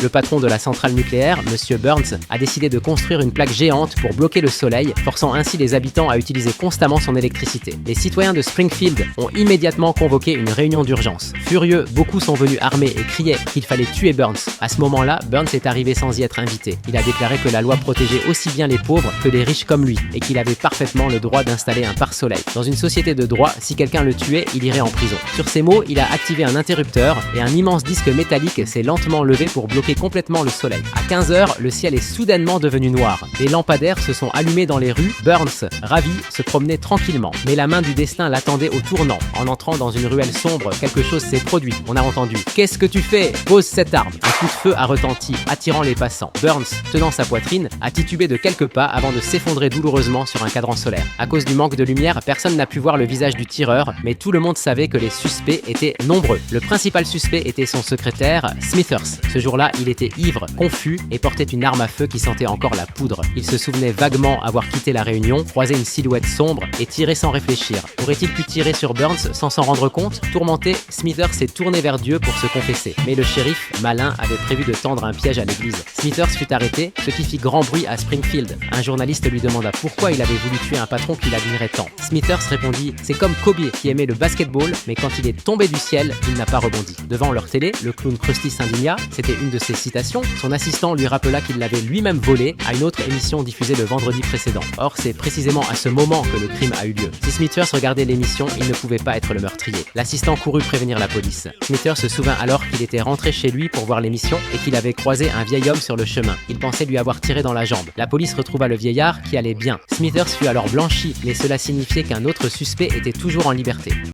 Le patron de la centrale nucléaire, M. Burns, a décidé de construire une plaque géante pour bloquer le soleil, forçant ainsi les habitants à utiliser constamment son électricité. Les citoyens de Springfield ont immédiatement convoqué une réunion d'urgence. Furieux, beaucoup sont venus armés et criaient qu'il fallait tuer Burns. À ce moment-là, Burns est arrivé sans y être invité. Il a déclaré que la loi protégeait aussi bien les pauvres que les riches comme lui, et qu'il avait parfaitement le droit d'installer un pare-soleil. Dans une société de droit, si quelqu'un le tuait, il irait en prison. Sur ces mots, il a activé un interrupteur et un immense disque métallique s'est lentement levé pour bloquer complètement le soleil. À 15h, le ciel est soudainement devenu noir. Des lampadaires se sont allumés dans les rues. Burns, ravi, se promenait tranquillement. Mais la main du destin l'attendait au tournant. En entrant dans une ruelle sombre, quelque chose s'est produit. On a entendu « Qu'est-ce que tu fais ? Pose cette arme !» Un coup de feu a retenti, attirant les passants. Burns, tenant sa poitrine, a titubé de quelques pas avant de s'effondrer douloureusement sur un cadran solaire. À cause du manque de lumière, personne n'a pu voir le visage du tireur, mais tout le monde savait que les suspects étaient nombreux. Le principal suspect était son secrétaire, Smithers. Ce jour-là, il était ivre, confus et portait une arme à feu qui sentait encore la poudre. Il se souvenait vaguement avoir quitté la réunion, croisé une silhouette sombre et tiré sans réfléchir. Aurait-il pu tirer sur Burns sans s'en rendre compte ? Tourmenté, Smithers s'est tourné vers Dieu pour se confesser. Mais le shérif, malin, avait prévu de tendre un piège à l'église. Smithers fut arrêté, ce qui fit grand bruit à Springfield. Un journaliste lui demanda pourquoi il avait voulu tuer un patron qu'il admirait tant. Smithers répondit « C'est comme Kobe qui aimait le basketball, mais quand il est tombé du ciel, il n'a pas rebondi. » Devant leur télé, le clown Krusty s'indigna, c'était une de ses citations. Son assistant lui rappela qu'il l'avait lui-même volé à une autre émission diffusée le vendredi précédent. Or, c'est précisément à ce moment que le crime a eu lieu. Si Smithers regardait l'émission, il ne pouvait pas être le meurtrier. L'assistant courut prévenir la police. Smithers se souvint alors qu'il était rentré chez lui pour voir l'émission et qu'il avait croisé un vieil homme sur le chemin. Il pensait lui avoir tiré dans la jambe. La police retrouva le vieillard qui allait bien. Smithers fut alors blanchi, mais cela signifiait qu'un autre suspect était toujours en liberté.